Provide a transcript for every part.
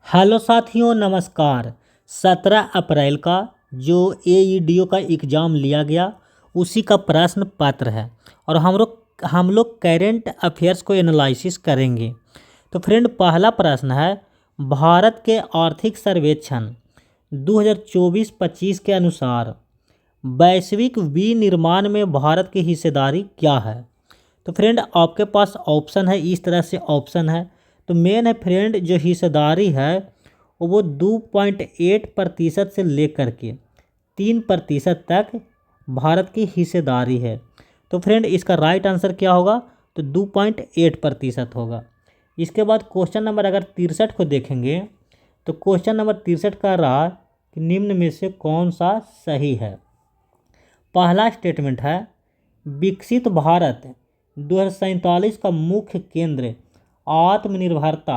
Hello साथियों, नमस्कार। 17 अप्रैल का जो AEDO का एग्ज़ाम लिया गया उसी का प्रश्न पत्र है और हम लोग करेंट अफेयर्स को एनालिसिस करेंगे। तो फ्रेंड, पहला प्रश्न है, भारत के आर्थिक सर्वेक्षण 2024-25 के अनुसार वैश्विक विनिर्माण में भारत की हिस्सेदारी क्या है। तो फ्रेंड, आपके पास ऑप्शन है, इस तरह से ऑप्शन है। तो मेन है फ्रेंड, जो हिस्सेदारी है वो 2.8% से लेकर के 3% तक भारत की हिस्सेदारी है। तो फ्रेंड, इसका राइट आंसर क्या होगा? तो 2.8% होगा। इसके बाद क्वेश्चन नंबर अगर 63 को देखेंगे तो क्वेश्चन नंबर 63 का रहा कि निम्न में से कौन सा सही है। पहला स्टेटमेंट है, विकसित भारत 2047 का मुख्य केंद्र आत्मनिर्भरता,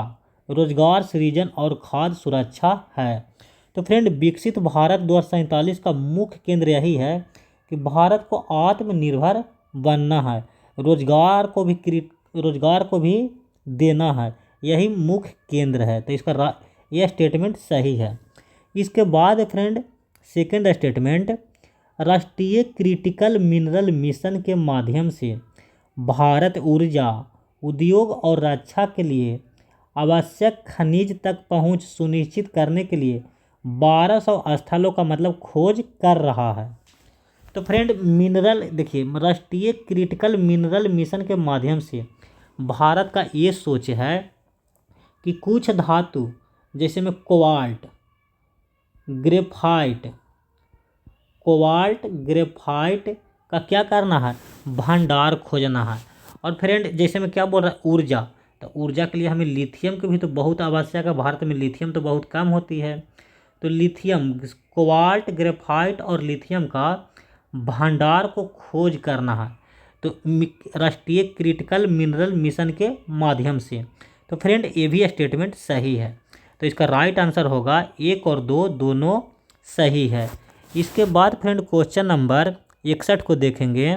रोजगार सृजन और खाद्य सुरक्षा है। तो फ्रेंड, विकसित भारत 2047 का मुख्य केंद्र यही है कि भारत को आत्मनिर्भर बनना है, रोजगार को भी देना है, यही मुख्य केंद्र है। तो इसका यह स्टेटमेंट सही है। इसके बाद फ्रेंड, सेकंड स्टेटमेंट, राष्ट्रीय क्रिटिकल मिनरल मिशन के माध्यम से भारत ऊर्जा उद्योग और रक्षा के लिए आवश्यक खनिज तक पहुंच सुनिश्चित करने के लिए 1200 स्थलों का मतलब खोज कर रहा है। तो फ्रेंड, मिनरल देखिए, राष्ट्रीय क्रिटिकल मिनरल मिशन के माध्यम से भारत का ये सोच है कि कुछ धातु जैसे में कोबाल्ट, ग्रेफाइट का क्या करना है? भंडार खोजना है। और फ्रेंड, जैसे मैं क्या बोल रहा हूँ, ऊर्जा, तो ऊर्जा के लिए हमें लिथियम की भी तो बहुत आवश्यक है। भारत में लिथियम तो बहुत कम होती है। तो लिथियम, कोबाल्ट, ग्रेफाइट और लिथियम का भंडार को खोज करना है, तो राष्ट्रीय क्रिटिकल मिनरल मिशन के माध्यम से। तो फ्रेंड, ये भी स्टेटमेंट सही है। तो इसका राइट आंसर होगा 1 और 2 दोनों सही है। इसके बाद फ्रेंड, क्वेश्चन नंबर 61 को देखेंगे।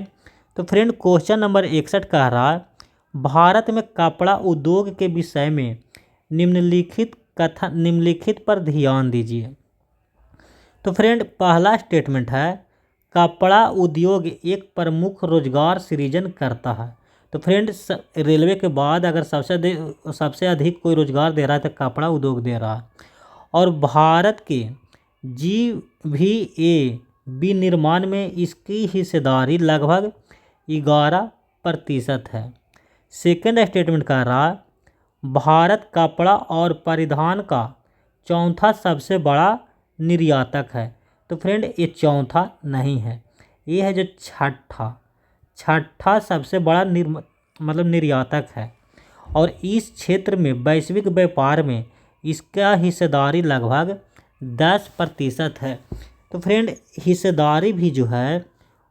तो फ्रेंड, क्वेश्चन नंबर 61 कह रहा है, भारत में कपड़ा उद्योग के विषय में निम्नलिखित पर ध्यान दीजिए। तो फ्रेंड, पहला स्टेटमेंट है, कपड़ा उद्योग एक प्रमुख रोजगार सृजन करता है। तो फ्रेंड, रेलवे के बाद अगर सबसे अधिक कोई रोजगार दे रहा है तो कपड़ा उद्योग दे रहा है। और भारत के GVA विनिर्माण में इसकी हिस्सेदारी लगभग 11% है। सेकेंड स्टेटमेंट कह रहा है, भारत कपड़ा और परिधान का चौथा सबसे बड़ा निर्यातक है। तो फ्रेंड, ये चौथा नहीं है, ये है जो छठा सबसे बड़ा निर्यातक है। और इस क्षेत्र में वैश्विक व्यापार में इसका हिस्सेदारी लगभग 10% है। तो फ्रेंड, हिस्सेदारी भी जो है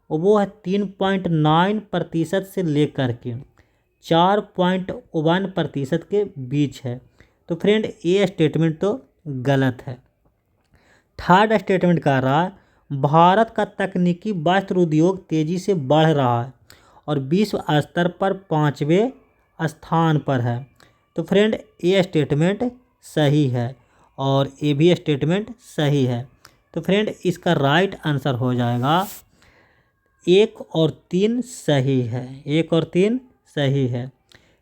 वो है 3.9% से लेकर के 4.1% के बीच है। तो फ्रेंड, ये स्टेटमेंट तो गलत है। थर्ड स्टेटमेंट कह रहा है, भारत का तकनीकी वस्त्र उद्योग तेज़ी से बढ़ रहा है और विश्व स्तर पर 5वें स्थान पर है। तो फ्रेंड, ये स्टेटमेंट सही है और ये भी स्टेटमेंट सही है। तो फ्रेंड, इसका राइट आंसर हो जाएगा 1 और 3 सही है, 1 और 3 सही है।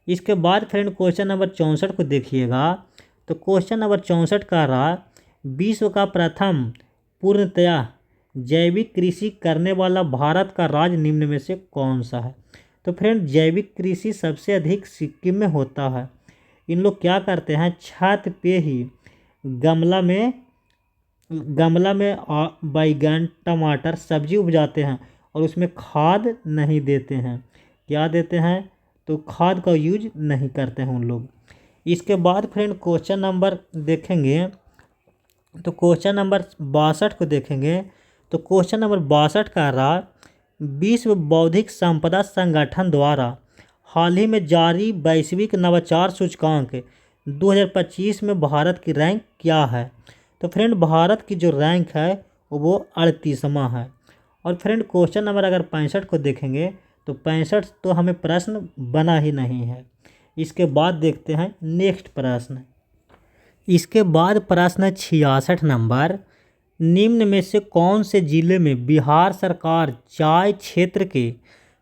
इसके बाद फ्रेंड, क्वेश्चन नंबर 64 को देखिएगा। तो क्वेश्चन नंबर 64 का रहा, विश्व का प्रथम पूर्णतया जैविक कृषि करने वाला भारत का राज्य निम्न में से कौन सा है। तो फ्रेंड, जैविक कृषि सबसे अधिक सिक्किम में होता है। इन लोग क्या करते हैं, छत पे ही गमला में बैगन, टमाटर, सब्जी उपजाते हैं और उसमें खाद नहीं देते हैं। क्या देते हैं? तो खाद का यूज नहीं करते हैं उन लोग। इसके बाद फ्रेंड, क्वेश्चन नंबर देखेंगे तो क्वेश्चन नंबर 62 को देखेंगे। तो क्वेश्चन नंबर 62 का रहा, विश्व बौद्धिक संपदा संगठन द्वारा हाल ही में जारी वैश्विक नवाचार सूचकांक 2025 में भारत की रैंक क्या है। तो फ्रेंड, भारत की जो रैंक है वो 38वां है। और फ्रेंड, क्वेश्चन नंबर अगर 65 को देखेंगे तो 65 तो हमें प्रश्न बना ही नहीं है। इसके बाद देखते हैं नेक्स्ट प्रश्न। इसके बाद प्रश्न 66 नंबर, निम्न में से कौन से जिले में बिहार सरकार चाय क्षेत्र के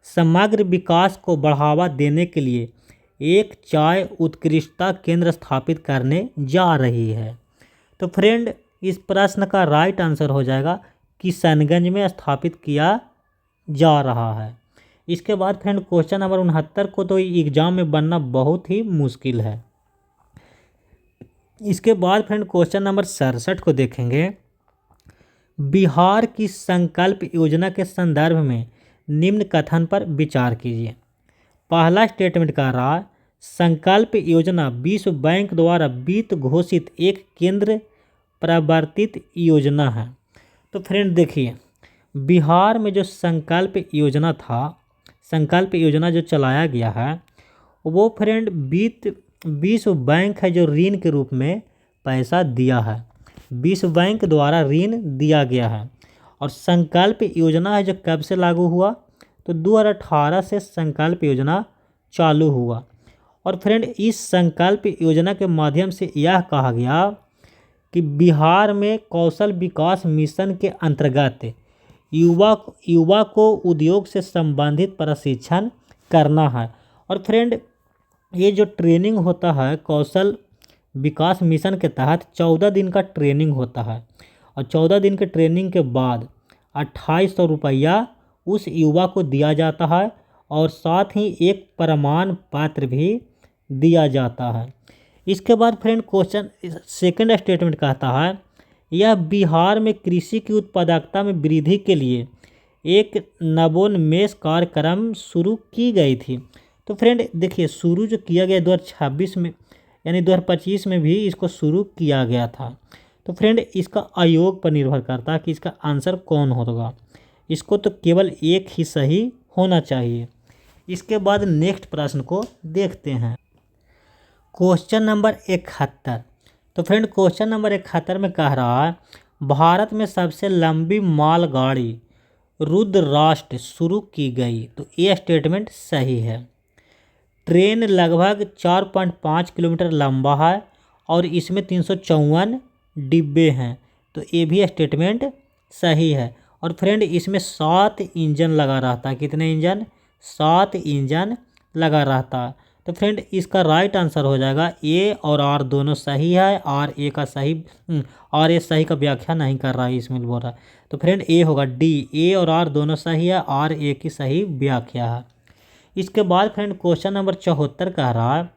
समग्र विकास को बढ़ावा देने के लिए एक चाय उत्कृष्टता केंद्र स्थापित करने जा रही है? तो फ्रेंड इस प्रश्न का राइट आंसर हो जाएगा किशनगंज में स्थापित किया जा रहा है। इसके बाद फ्रेंड क्वेश्चन नंबर 69 को तो एग्जाम में बनना बहुत ही मुश्किल है। इसके बाद फ्रेंड क्वेश्चन नंबर 67 को देखेंगे। बिहार की संकल्प योजना के संदर्भ में निम्न कथन पर विचार कीजिए। पहला स्टेटमेंट कह रहा है, संकल्प योजना विश्व बैंक द्वारा वित्त घोषित एक केंद्र प्रवर्तित योजना है। तो फ्रेंड देखिए, बिहार में जो संकल्प योजना था, संकल्प योजना जो चलाया गया है, वो फ्रेंड विश्व बैंक है जो ऋण के रूप में पैसा दिया है, विश्व बैंक द्वारा ऋण दिया गया है। और संकल्प योजना है जो कब से लागू हुआ, तो 2018 से संकल्प योजना चालू हुआ। और फ्रेंड इस संकल्प योजना के माध्यम से यह कहा गया कि बिहार में कौशल विकास मिशन के अंतर्गत युवा को उद्योग से संबंधित प्रशिक्षण करना है। और फ्रेंड ये जो ट्रेनिंग होता है कौशल विकास मिशन के तहत 14 दिन का ट्रेनिंग होता है, और 14 दिन के ट्रेनिंग के बाद 2800 रुपया उस युवा को दिया जाता है, और साथ ही एक प्रमाण पत्र भी दिया जाता है। इसके बाद फ्रेंड क्वेश्चन सेकंड स्टेटमेंट कहता है, यह बिहार में कृषि की उत्पादकता में वृद्धि के लिए एक नवोन्मेष कार्यक्रम शुरू की गई थी। तो फ्रेंड देखिए, शुरू जो किया गया 2026 में यानी 2025 में भी इसको शुरू किया गया था। तो फ्रेंड इसका आयोग पर निर्भर करता है कि इसका आंसर कौन होगा। इसको तो केवल एक ही सही होना चाहिए। इसके बाद नेक्स्ट प्रश्न को देखते हैं, क्वेश्चन नंबर 71। तो फ्रेंड क्वेश्चन नंबर 71 में कह रहा है, भारत में सबसे लंबी मालगाड़ी रुद्राष्ट्र शुरू की गई। तो ये स्टेटमेंट सही है। ट्रेन लगभग 4.5 किलोमीटर लंबा है और इसमें 354 डिब्बे हैं। तो ये भी स्टेटमेंट सही है। और फ्रेंड इसमें 7 इंजन लगा रहता है। कितने इंजन? 7 इंजन लगा रहता है। तो फ्रेंड इसका राइट आंसर हो जाएगा ए और आर दोनों सही है। आर ए का सही और ए सही का व्याख्या नहीं कर रहा है इसमें बोल रहा है। तो फ्रेंड ए होगा डी, ए और आर दोनों सही है, आर ए की सही व्याख्या है। इसके बाद फ्रेंड क्वेश्चन नंबर 74 कह रहा है,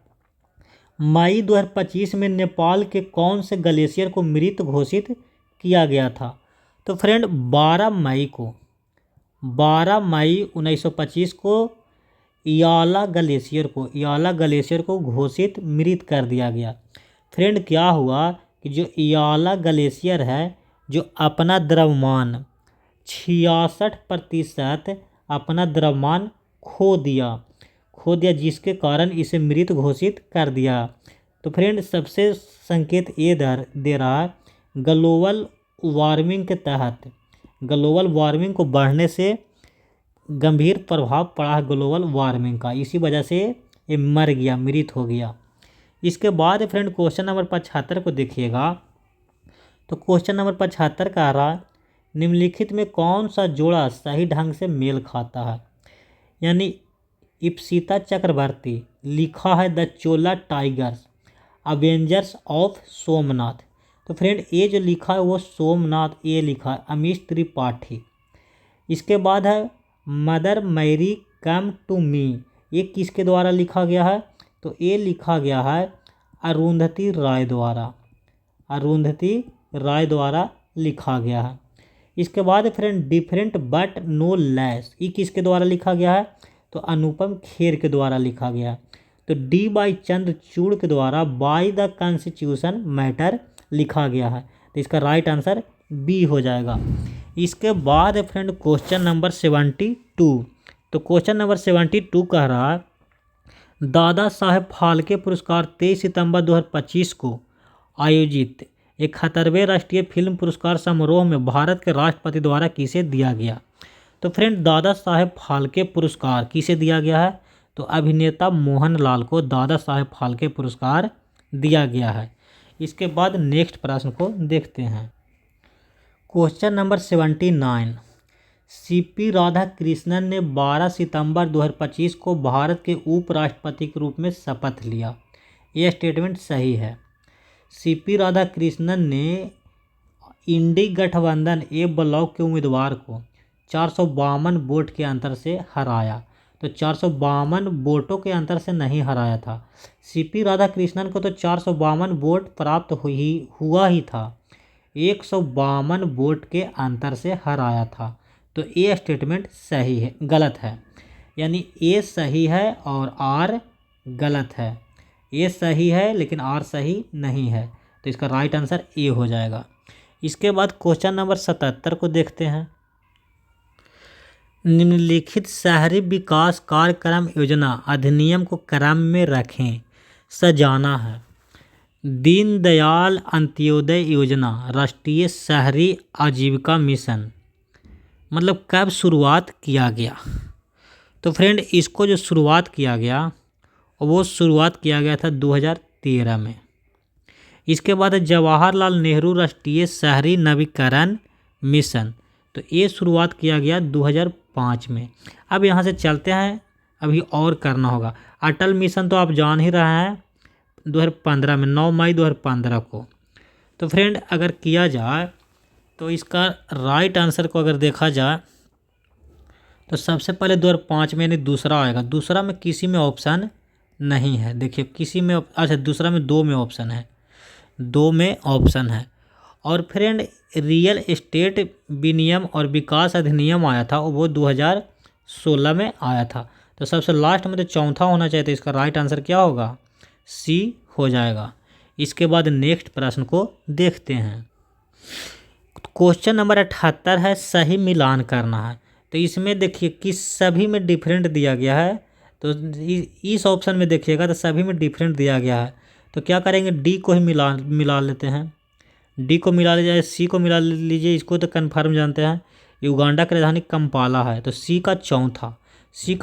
मई 2025 में नेपाल के कौन से ग्लेशियर को मृत घोषित किया गया था? तो फ्रेंड 12 मई 1925 को याला ग्लेशियर को घोषित मृत कर दिया गया। फ्रेंड क्या हुआ कि जो याला ग्लेशियर है जो अपना द्रव्यमान 66% अपना द्रव्यमान खो दिया, जिसके कारण इसे मृत घोषित कर दिया। तो फ्रेंड सबसे संकेत ये दे रहा है ग्लोबल वार्मिंग के तहत, ग्लोबल वार्मिंग को बढ़ने से गंभीर प्रभाव पड़ा है ग्लोबल वार्मिंग का, इसी वजह से ये मर गया, मृत हो गया। इसके बाद फ्रेंड क्वेश्चन नंबर 75 को देखिएगा। तो क्वेश्चन नंबर 75 का आ रहा है, निम्नलिखित में कौन सा जोड़ा सही ढंग से मेल खाता है? यानी इप्सिता चक्रवर्ती लिखा है the Chola tigers Avengers of Somnath. तो फ्रेंड ये जो लिखा है वो सोमनाथ, ये लिखा है अमीश त्रिपाठी। इसके बाद है Mother Mary come to me, ये किसके द्वारा लिखा गया है? तो ये लिखा गया है अरुंधति राय द्वारा लिखा गया है। इसके बाद friend different but no less, ये किसके द्वारा लिखा गया है? तो अनुपम खेर के द्वारा लिखा गया है। तो डी बाई चंद्रचूड़ के द्वारा बाय द कॉन्स्टिट्यूशन मैटर लिखा गया है। तो इसका राइट आंसर बी हो जाएगा। इसके बाद फ्रेंड क्वेश्चन नंबर 72। तो क्वेश्चन नंबर 72 कह रहा है, दादा साहेब फाल्के पुरस्कार 23 सितंबर 2025 को आयोजित 71वें राष्ट्रीय फिल्म पुरस्कार समारोह में भारत के राष्ट्रपति द्वारा किसे दिया गया? तो फ्रेंड दादा साहेब फाल्के पुरस्कार किसे दिया गया है? तो अभिनेता मोहनलाल को दादा साहेब फाल्के पुरस्कार दिया गया है। इसके बाद नेक्स्ट प्रश्न को देखते हैं। Question number 79। सीपी राधाकृष्णन ने 12 सितंबर 2025 को भारत के उपराष्ट्रपति के रूप में शपथ लिया। यह स्टेटमेंट सही है। सीपी राधाकृष्णन ने इंडी गठबंधन ए ब्लॉक के उम्मीदवार को 452 वोट के अंतर से हराया। तो 452 वोटों के अंतर से नहीं हराया था। सीपी राधाकृष्णन को तो 452 वोट प्राप्त हुआ ही था, 152 वोट के अंतर से हराया था। तो ये स्टेटमेंट सही है, गलत है। यानी ए सही है और आर गलत है। ए सही है लेकिन आर सही नहीं है, तो इसका राइट आंसर ए हो जाएगा। इसके बाद क्वेश्चन नंबर 77 को देखते हैं। निम्नलिखित शहरी विकास कार्यक्रम योजना अधिनियम को क्रम में रखें। सजाना है। दीनदयाल अंत्योदय योजना राष्ट्रीय शहरी आजीविका मिशन, मतलब कब शुरुआत किया गया? तो फ्रेंड इसको जो शुरुआत किया गया वो शुरुआत किया गया था 2013 में। इसके बाद जवाहरलाल नेहरू राष्ट्रीय शहरी नवीकरण मिशन, तो ये शुरुआत किया गया 2005 में। अब यहाँ से चलते हैं, अभी और करना होगा। अटल मिशन तो आप जान ही रहे हैं 2015 में, 9 मई 2015 को। तो फ्रेंड अगर किया जाए तो इसका राइट आंसर को अगर देखा जाए तो सबसे पहले 2005 में, यानी दूसरा आएगा। दूसरा में किसी में ऑप्शन नहीं है। देखिए किसी में, अच्छा दूसरा में 2 में ऑप्शन है, 2 में ऑप्शन है। और फ्रेंड रियल एस्टेट विनियम और विकास अधिनियम आया था, वो 2016 में आया था। तो सबसे लास्ट में तो चौथा होना चाहिए, तो इसका राइट आंसर क्या होगा? सी हो जाएगा। इसके बाद नेक्स्ट प्रश्न को देखते हैं। क्वेश्चन नंबर 78 है, सही मिलान करना है। तो इसमें देखिए कि सभी में डिफरेंट दिया गया है, तो इस ऑप्शन में देखिएगा तो सभी में डिफरेंट दिया गया है। तो क्या करेंगे, डी को ही मिला लेते हैं। डी को मिला लीजिए, सी को मिला लीजिए, इसको तो कन्फर्म जानते हैं। युगांडा की राजधानी कंपाला है, तो सी का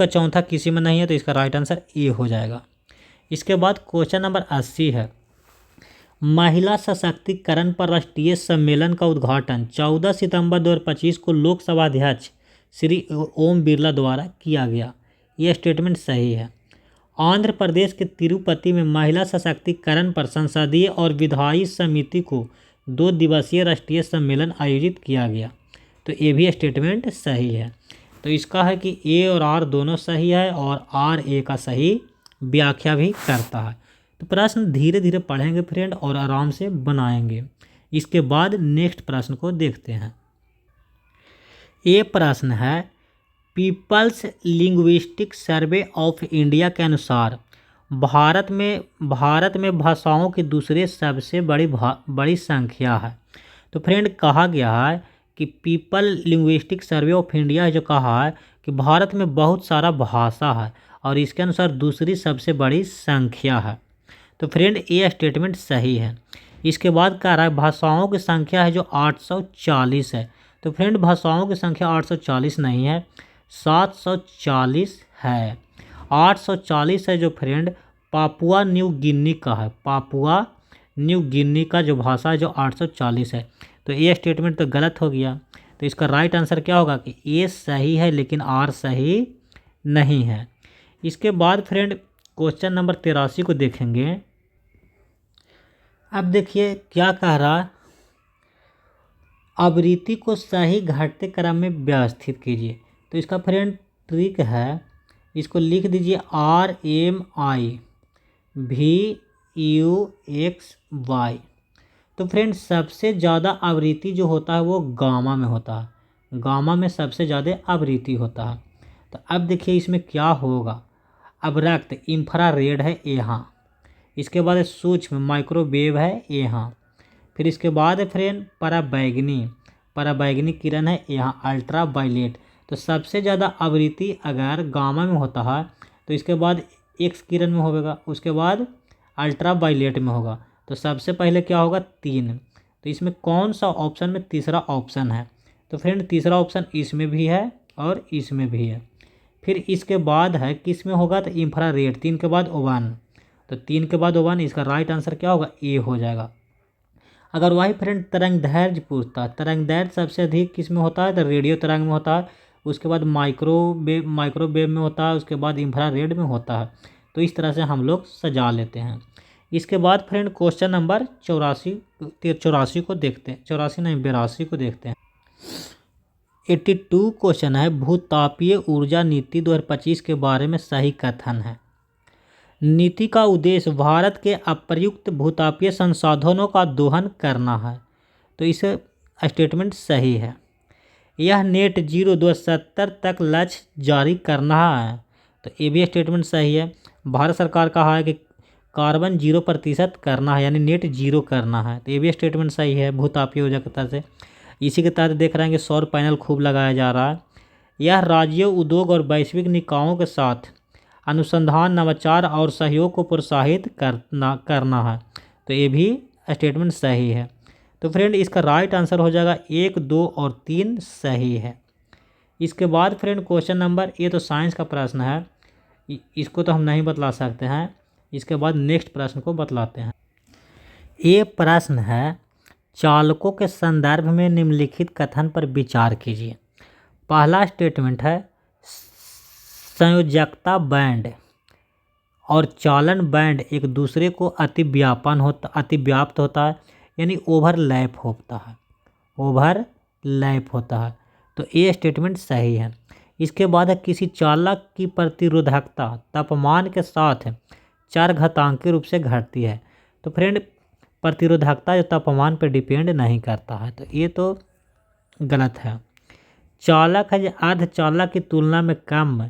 चौथा किसी में नहीं है, तो इसका राइट आंसर ए हो जाएगा। इसके बाद क्वेश्चन नंबर 80 है, महिला सशक्तिकरण पर राष्ट्रीय सम्मेलन का उद्घाटन 14 सितंबर 2025 को लोकसभा अध्यक्ष श्री ओम बिरला द्वारा किया गया। यह स्टेटमेंट सही है। आंध्र प्रदेश के तिरुपति में महिला सशक्तिकरण पर संसदीय और विधायी समिति को 2 दिवसीय राष्ट्रीय सम्मेलन आयोजित किया गया। तो ये भी स्टेटमेंट सही है। तो इसका है कि ए और आर दोनों सही है और आर ए का सही व्याख्या भी करता है। तो प्रश्न धीरे धीरे पढ़ेंगे फ्रेंड और आराम से बनाएंगे। इसके बाद नेक्स्ट प्रश्न को देखते हैं। ये प्रश्न है, People's Linguistic Survey of India के अनुसार भारत में भाषाओं की दूसरे सबसे बड़ी संख्या है। तो फ्रेंड कहा गया है कि people linguistic Survey of India जो कहा है कि भारत में बहुत सारा भाषा है और इसके अनुसार दूसरी सबसे बड़ी संख्या है। तो फ्रेंड ये स्टेटमेंट सही है। इसके बाद कह रहा है भाषाओं की संख्या है जो 840 है। तो फ्रेंड भाषाओं की संख्या 840 नहीं है, 740 है। 840 है जो फ्रेंड पापुआ न्यू गिनी का है। पापुआ न्यू गिनी का जो भाषा है जो 840 है। तो ये स्टेटमेंट तो गलत हो गया। तो इसका राइट आंसर क्या होगा कि ए सही है लेकिन आर सही नहीं है। इसके बाद फ्रेंड क्वेश्चन नंबर 83 को देखेंगे। अब देखिए क्या कह रहा है, आवृत्ति को सही घटते क्रम में व्यवस्थित कीजिए। तो इसका फ्रेंड ट्रिक है, इसको लिख दीजिए RMI VUXY। तो फ्रेंड सबसे ज़्यादा आवृत्ति जो होता है वो गामा में होता है। गामा में सबसे ज़्यादा आवृत्ति होता है। तो अब देखिए इसमें क्या होगा, अवरक्त इंफ्रारेड है यहाँ, इसके बाद सूक्ष्म माइक्रोवेव है यहाँ, फिर इसके बाद फ्रेंड पराबैंगनी किरण है यहाँ, अल्ट्रा वायलेट। तो सबसे ज़्यादा आवृत्ति अगर गामा में होता है तो इसके बाद एक्स किरण में होगा, उसके बाद अल्ट्रा वायलेट में होगा। तो सबसे पहले क्या होगा 3। तो इसमें कौन सा ऑप्शन में तीसरा ऑप्शन है? तो फ्रेंड तीसरा ऑप्शन इसमें भी है और इसमें भी है। फिर इसके बाद है किस में होगा, तो इंफ्रारेड, 3 के बाद O1। तो 3 के बाद O1, इसका राइट आंसर क्या होगा, ए हो जाएगा। अगर वही फ्रेंड तरंग दैर्ध्य पूछता है, तरंग दैर्ध्य सबसे अधिक किस में होता है, तो रेडियो तरंग में होता है, उसके बाद माइक्रोवेव में होता है, उसके बाद इंफ्रारेड में होता है। तो इस तरह से हम लोग सजा लेते हैं। इसके बाद फ्रेंड क्वेश्चन नंबर 84 को देखते हैं, 84 नहीं 82 को देखते हैं। 82 क्वेश्चन है, भूतापीय ऊर्जा नीति 2025 के बारे में सही कथन है। नीति का उद्देश्य भारत के अप्रयुक्त भूतापीय संसाधनों का दोहन करना है। तो इस स्टेटमेंट सही है। यह नेट जीरो 2070 तक लक्ष्य जारी करना है। तो ये भी स्टेटमेंट सही है। भारत सरकार कहा है कि कार्बन 0% करना है, यानी नेट जीरो करना है। तो ये भी स्टेटमेंट सही है भूतापीय ऊर्जा के तहत से। इसी के तहत देख रहे हैं कि सौर पैनल खूब लगाया जा रहा है। यह राज्यों, उद्योग और वैश्विक निकायों के साथ अनुसंधान, नवाचार और सहयोग को प्रोत्साहित करना है। तो ये भी स्टेटमेंट सही है। तो फ्रेंड इसका राइट आंसर हो जाएगा 1, 2 और 3 सही है। इसके बाद फ्रेंड क्वेश्चन नंबर, ये तो साइंस का प्रश्न है, इसको तो हम नहीं बतला सकते हैं। इसके बाद नेक्स्ट प्रश्न को बतलाते हैं। ये प्रश्न है, चालकों के संदर्भ में निम्नलिखित कथन पर विचार कीजिए। पहला स्टेटमेंट है, संयोजकता बैंड और चालन बैंड एक दूसरे को अतिव्याप्त होता है, यानी ओवरलैप होता है। तो ये स्टेटमेंट सही है। इसके बाद है, किसी चालक की प्रतिरोधकता तापमान के साथ चरघातांकी रूप से घटती है। तो फ्रेंड प्रतिरोधकता जो तापमान पर डिपेंड नहीं करता है, तो ये तो गलत है। चालक है जो अर्धचालक की तुलना में कम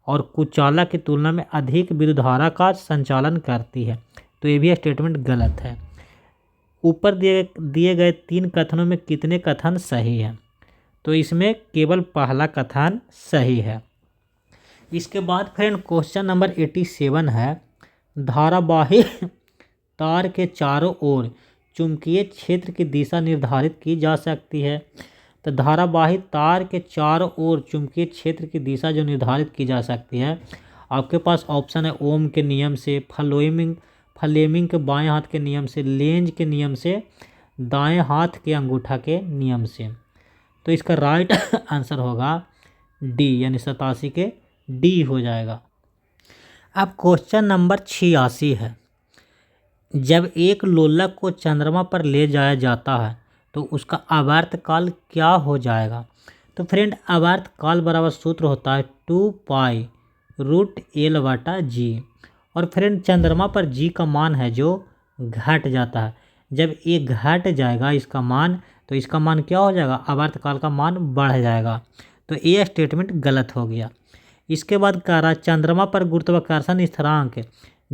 और कुचालक की तुलना में अधिक विद्युत धारा का संचालन करती है। तो ये भी स्टेटमेंट गलत है। ऊपर दिए गए 3 कथनों में कितने कथन सही हैं? तो इसमें केवल पहला कथन सही है। इसके बाद फ्रेंड क्वेश्चन नंबर 87 है, धारावाही तार के चारों ओर चुंबकीय क्षेत्र की दिशा निर्धारित की जा सकती है। तो धारावाही तार के चारों ओर चुंबकीय क्षेत्र की दिशा जो निर्धारित की जा सकती है, आपके पास ऑप्शन है ओम के नियम से, फ्लेमिंग के बाएं हाथ के नियम से, लेंज के नियम से, दाएं हाथ के अंगूठा के नियम से। तो इसका राइट आंसर होगा डी, यानी 87 के डी हो जाएगा। अब क्वेश्चन नंबर 86 है, जब एक लोलक को चंद्रमा पर ले जाया जाता है तो उसका आवर्तकाल क्या हो जाएगा? तो फ्रेंड आवर्तकाल बराबर सूत्र होता है 2π√L/g। और फ्रेंड चंद्रमा पर g का मान है जो घट जाता है। जब ये घट जाएगा इसका मान, तो इसका मान क्या हो जाएगा? आवर्तकाल का मान बढ़ जाएगा। तो ये स्टेटमेंट गलत हो गया। इसके बाद कह रहा, चंद्रमा पर गुरुत्वाकर्षण स्थिरांक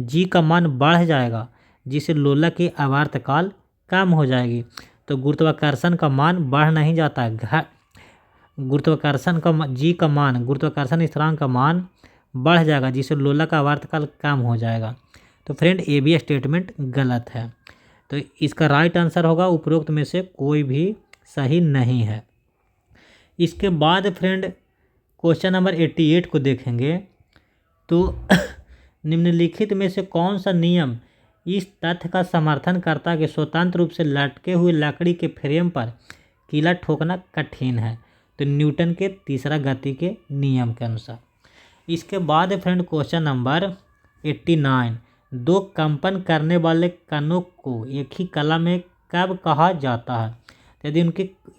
g का मान बढ़ जाएगा, जिससे लोलक की आवर्तकाल कम हो जाएगी। तो गुरुत्वाकर्षण का मान बढ़ नहीं जाता है, गुरुत्वाकर्षण का गुरुत्वाकर्षण स्थिरांक का मान बढ़ जाएगा, जिससे लोलक का आवर्तकाल कम हो जाएगा। तो फ्रेंड ये भी स्टेटमेंट गलत है। तो इसका राइट आंसर होगा उपरोक्त में से कोई भी सही नहीं है। इसके बाद फ्रेंड क्वेश्चन नंबर 88 को देखेंगे। तो निम्नलिखित में से कौन सा नियम इस तथ्य का समर्थन करता है कि स्वतंत्र रूप से लटके हुए लकड़ी के फ्रेम पर कीला ठोकना कठिन है? तो न्यूटन के तीसरा गति के नियम के अनुसार। इसके बाद फ्रेंड क्वेश्चन नंबर 89, 2 कंपन करने वाले कणों को एक ही कला में कब कहा जाता है?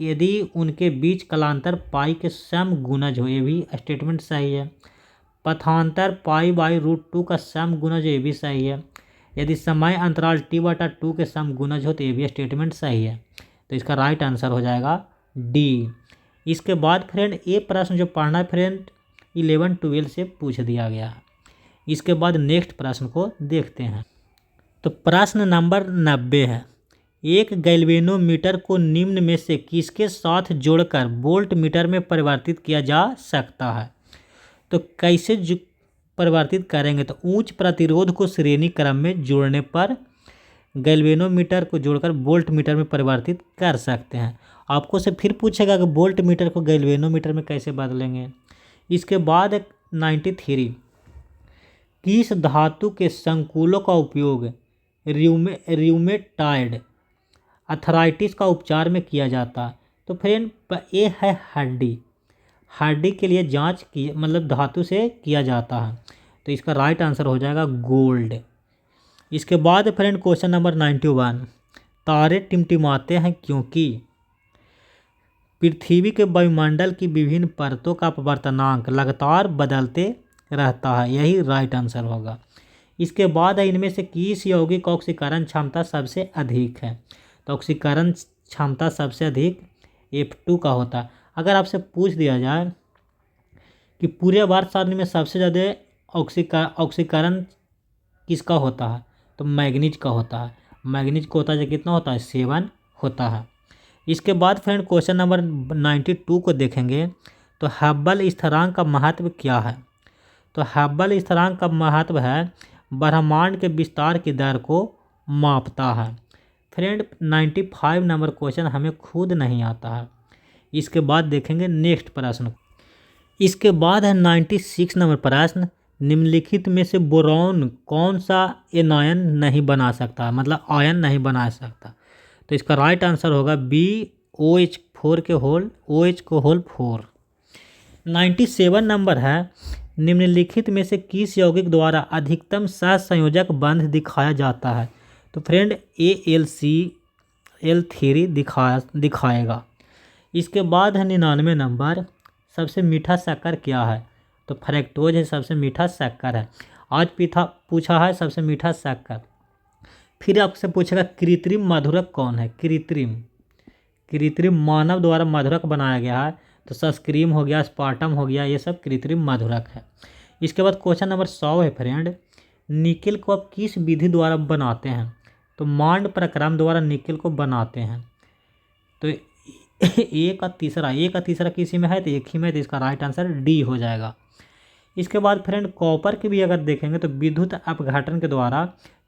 यदि उनके बीच कलांतर पाई के समगुणज हो, ये भी स्टेटमेंट सही है। पथांतर π/√2 का समगुणज हो, ये भी सही है। यदि समय अंतराल t/2 के समगुणज हो, तो ये भी स्टेटमेंट सही है। तो इसका राइट आंसर हो जाएगा डी। इसके बाद फ्रेंड ये प्रश्न जो पढ़ना है फ्रेंड 11-12 से पूछ दिया गया है। इसके बाद नेक्स्ट प्रश्न को देखते हैं। तो प्रश्न नंबर 90 है, एक गैल्वेनोमीटर को निम्न में से किसके साथ जोड़कर वोल्ट मीटर में परिवर्तित किया जा सकता है? तो कैसे परिवर्तित करेंगे? तो उच्च प्रतिरोध को श्रेणी क्रम में जोड़ने पर गैल्वेनोमीटर को जोड़कर वोल्ट मीटर में परिवर्तित कर सकते हैं। आपको से फिर पूछेगा कि वोल्ट मीटर को गैल्वेनोमीटर में कैसे बदलेंगे। इसके बाद 93, किस धातु के संकुलों का उपयोग र्यूमेटाइड अर्थराइटिस का उपचार में किया जाता है? तो फ्रेंड ये है हड्डी, हड्डी के लिए जांच की मतलब धातु से किया जाता है, तो इसका राइट आंसर हो जाएगा गोल्ड। इसके बाद फ्रेंड क्वेश्चन नंबर 91, तारे टिमटिमाते हैं क्योंकि पृथ्वी के वायुमंडल की विभिन्न परतों का अपवर्तनांक लगातार बदलते रहता है, यही राइट आंसर होगा। इसके बाद है इनमें से किस यौगिक ऑक्सीकरण क्षमता सबसे अधिक है? तो ऑक्सीकरण क्षमता सबसे अधिक F2 का होता है। अगर आपसे पूछ दिया जाए कि पूरे भारत सारणी में सबसे ज़्यादा ऑक्सीकरण किसका होता है, तो मैग्नीज का होता है। मैग्नीज का होता है जो कितना होता है, 7 होता है। इसके बाद फ्रेंड क्वेश्चन नंबर 92 को देखेंगे, तो हब्बल स्थिरांक का महत्व क्या है? तो हब्बल स्थिरांक का महत्व है ब्रह्मांड के विस्तार की दर को मापता है। फ्रेंड 95 नंबर क्वेश्चन हमें खुद नहीं आता है। इसके बाद देखेंगे नेक्स्ट प्रश्न। इसके बाद है 96 नंबर प्रश्न, निम्नलिखित में से बोरॉन कौन सा एनायन नहीं बना सकता, मतलब आयन नहीं बना सकता? तो इसका राइट आंसर होगा BOH4 के होल OH को होल 4। 97 नंबर है, निम्नलिखित में से किस यौगिक द्वारा अधिकतम सहसंयोजक बंध दिखाया जाता है? तो फ्रेंड AlCl3 दिखाएगा। इसके बाद है 99 नंबर, सबसे मीठा शक्कर क्या है? तो फ्रैक्टोज है सबसे मीठा शक्कर है। आज पूछा है सबसे मीठा शक्कर। फिर आपसे पूछेगा कृत्रिम मधुरक कौन है? कृत्रिम मानव द्वारा मधुरक बनाया गया है, तो सस्क्रीम हो गया, स्पार्टम हो गया, ये सब कृत्रिम मधुरक है। इसके बाद क्वेश्चन नंबर 100 है फ्रेंड, निकेल को आप किस विधि द्वारा बनाते हैं? तो मांड प्रक्रम द्वारा निकेल को बनाते हैं। तो एक का तीसरा किसी में है तो एक ही में, तो इसका राइट आंसर डी हो जाएगा। इसके बाद फ्रेंड कॉपर की भी अगर देखेंगे तो विद्युत अपघटन के द्वारा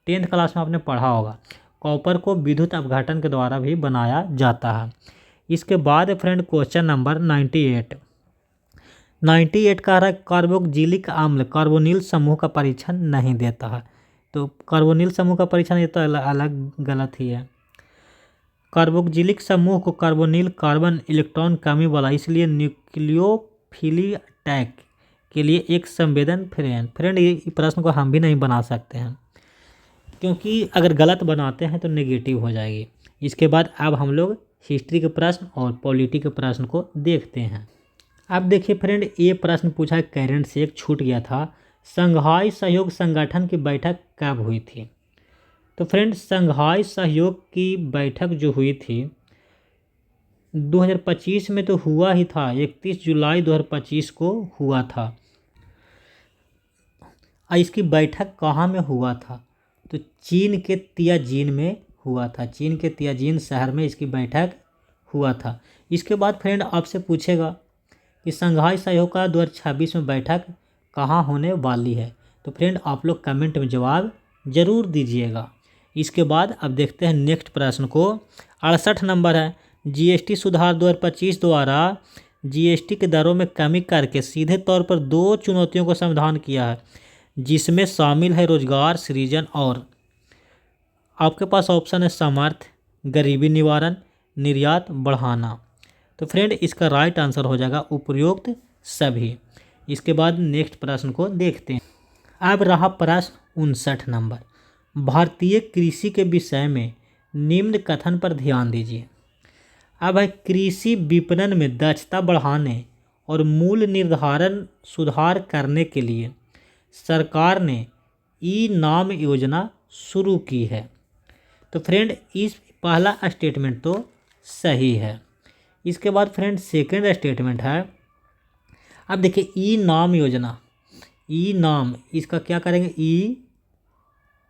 10th क्लास में आपने पढ़ा होगा, कॉपर को विद्युत अपघटन के द्वारा भी बनाया जाता है। इसके बाद फ्रेंड क्वेश्चन नंबर 98 का है कार्बोक्जिलिक अम्ल कार्बोनिल समूह का परीक्षण नहीं देता है। तो कार्बोनिल समूह का परीक्षण ये तो अलग गलत ही है। कार्बोक्जिलिक समूह को कार्बोनिल कार्बन इलेक्ट्रॉन कमी वाला, इसलिए न्यूक्लियोफिली अटैक के लिए एक संवेदन फ्रेंड ये प्रश्न को हम भी नहीं बना सकते हैं, क्योंकि अगर गलत बनाते हैं तो नेगेटिव हो जाएगी। इसके बाद अब हम लोग हिस्ट्री के प्रश्न और पॉलिटी के प्रश्न को देखते हैं। अब देखिए फ्रेंड, ये प्रश्न पूछा है करंट से, एक छूट गया था, संघाई सहयोग संगठन की बैठक कब हुई थी? तो फ्रेंड संघाई सहयोग की बैठक जो हुई थी 2025 में तो हुआ ही था, 31 जुलाई 2025 को हुआ था। इसकी बैठक कहाँ में हुआ था? तो चीन के तियाजिन में हुआ था, चीन के तियाजिन शहर में इसकी बैठक हुआ था। इसके बाद फ्रेंड आपसे पूछेगा कि संघाई सहयोग का 2026 में बैठक कहाँ होने वाली है? तो फ्रेंड आप लोग कमेंट में जवाब जरूर दीजिएगा। इसके बाद अब देखते हैं नेक्स्ट प्रश्न को। 68 नंबर है, GST सुधार 2025 द्वारा GST के दरों में कमी करके सीधे तौर पर 2 चुनौतियों को समाधान किया है, जिसमें शामिल है रोजगार सृजन और आपके पास ऑप्शन है समर्थ, गरीबी निवारण, निर्यात बढ़ाना। तो फ्रेंड इसका राइट आंसर हो जाएगा उपरोक्त सभी। इसके बाद नेक्स्ट प्रश्न को देखते हैं। अब रहा प्रश्न 59 नंबर, भारतीय कृषि के विषय में निम्न कथन पर ध्यान दीजिए। अब है कृषि विपणन में दक्षता बढ़ाने और मूल्य निर्धारण सुधार करने के लिए सरकार ने ई-नाम योजना शुरू की है। तो फ्रेंड इस पहला स्टेटमेंट तो सही है। इसके बाद फ्रेंड सेकंड स्टेटमेंट है, अब देखिए ई-नाम योजना, ई-नाम इसका क्या करेंगे,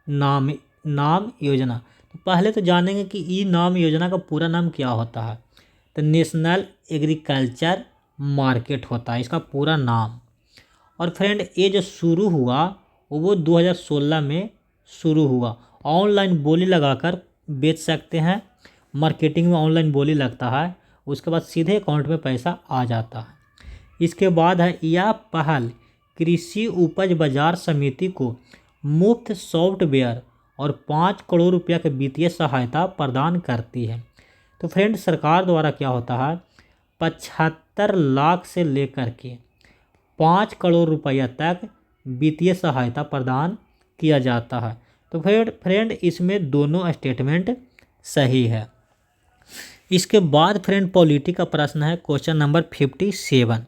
नाम योजना। तो पहले तो जानेंगे कि ई-नाम योजना का पूरा नाम क्या होता है। तो नेशनल एग्रीकल्चर मार्केट होता है इसका पूरा नाम। और फ्रेंड ये जो शुरू हुआ वो 2016 में शुरू हुआ। ऑनलाइन बोली लगाकर बेच सकते हैं, मार्केटिंग में ऑनलाइन बोली लगता है, उसके बाद सीधे अकाउंट में पैसा आ जाता है। इसके बाद है यह पहल कृषि उपज बाजार समिति को मुफ्त सॉफ्टवेयर और 5 करोड़ रुपया की वित्तीय सहायता प्रदान करती है। तो फ्रेंड सरकार द्वारा क्या होता है, 75 लाख से लेकर के 5 करोड़ रुपया तक वित्तीय सहायता प्रदान किया जाता है। तो फ्रेंड इसमें दोनों स्टेटमेंट सही है। इसके बाद फ्रेंड पॉलिटी का प्रश्न है क्वेश्चन नंबर 57।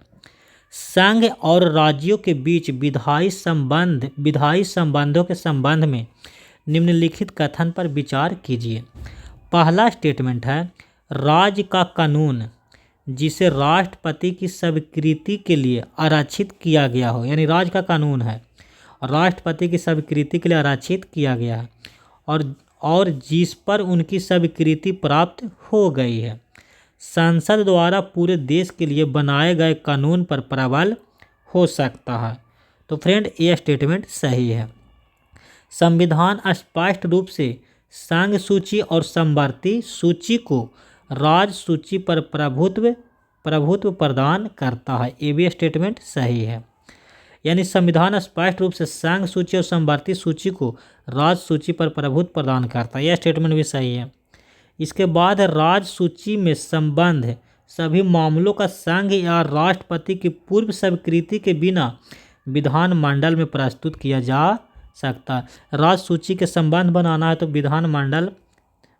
संघ और राज्यों के बीच विधायी संबंधों के संबंध में निम्नलिखित कथन पर विचार कीजिए। पहला स्टेटमेंट है, राज्य का कानून जिसे राष्ट्रपति की स्वीकृति के लिए आरक्षित किया गया हो, यानी राज्य का कानून है और राष्ट्रपति की स्वीकृति के लिए आरक्षित किया गया है और जिस पर उनकी स्वीकृति प्राप्त हो गई है, संसद द्वारा पूरे देश के लिए बनाए गए कानून पर प्रबल हो सकता है। तो फ्रेंड ये स्टेटमेंट सही है। संविधान स्पष्ट रूप से संघ सूची और समवर्ती सूची को राज्य सूची पर प्रभुत्व प्रदान करता है। ये भी स्टेटमेंट सही है। यानी संविधान स्पष्ट रूप से संघ सूची और समवर्ती सूची को राज्य सूची पर प्रभुत्व प्रदान करता है। यह स्टेटमेंट भी सही है। इसके बाद राज्य सूची में संबंध सभी मामलों का संघ या राष्ट्रपति की पूर्व स्वीकृति के बिना विधानमंडल में प्रस्तुत किया जा सकता है। राज्य सूची के संबंध बनाना है तो विधानमंडल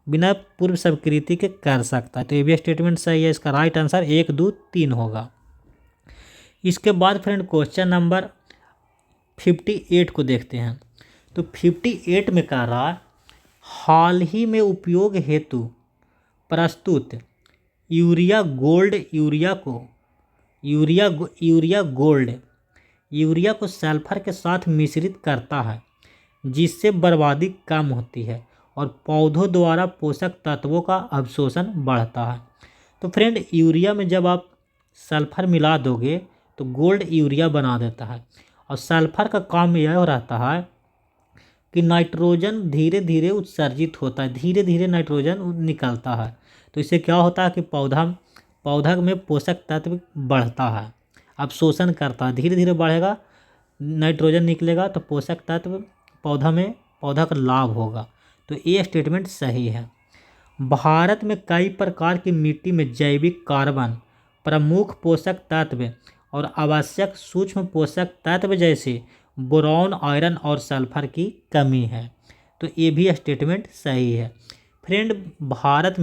बिना पूर्व स्वीकृति के कर सकता है। तो ये भी स्टेटमेंट सही है। इसका राइट आंसर 1, 2, 3 होगा। इसके बाद फ्रेंड क्वेश्चन नंबर 58 को देखते हैं। तो 58 में कह रहा है, हाल ही में उपयोग हेतु प्रस्तुत यूरिया को सल्फर के साथ मिश्रित करता है जिससे बर्बादी कम होती है और पौधों द्वारा पोषक तत्वों का अवशोषण बढ़ता है। तो फ्रेंड यूरिया में जब आप सल्फर मिला दोगे तो गोल्ड यूरिया बना देता है और सल्फर का काम यह रहता है कि नाइट्रोजन धीरे धीरे उत्सर्जित होता है, धीरे धीरे नाइट्रोजन निकलता है। तो इससे क्या होता है कि पौधा में पोषक तत्व बढ़ता है, अवशोषण करता है, धीरे धीरे बढ़ेगा, नाइट्रोजन निकलेगा तो पोषक तत्व पौधा का लाभ होगा। तो ये स्टेटमेंट सही है। भारत में कई प्रकार की मिट्टी में जैविक कार्बन, प्रमुख पोषक तत्व और आवश्यक सूक्ष्म पोषक तत्व जैसे बोरॉन, आयरन और सल्फर की कमी है। तो ये भी स्टेटमेंट सही है। फ्रेंड भारत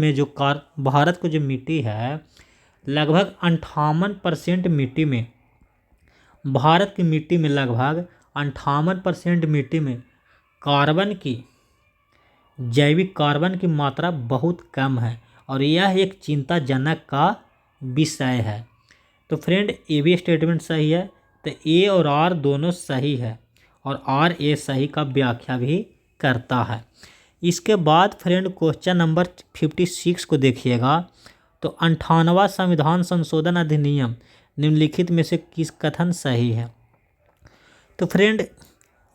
को जो मिट्टी है लगभग 58% मिट्टी में, भारत की मिट्टी में लगभग 58% मिट्टी में जैविक कार्बन की मात्रा बहुत कम है और यह एक चिंताजनक का विषय है। तो फ्रेंड ये भी स्टेटमेंट सही है। तो ए और आर दोनों सही है और आर ए सही का व्याख्या भी करता है। इसके बाद फ्रेंड क्वेश्चन नंबर 56 को देखिएगा। तो 58वां संविधान संशोधन अधिनियम निम्नलिखित में से किस कथन सही है। तो फ्रेंड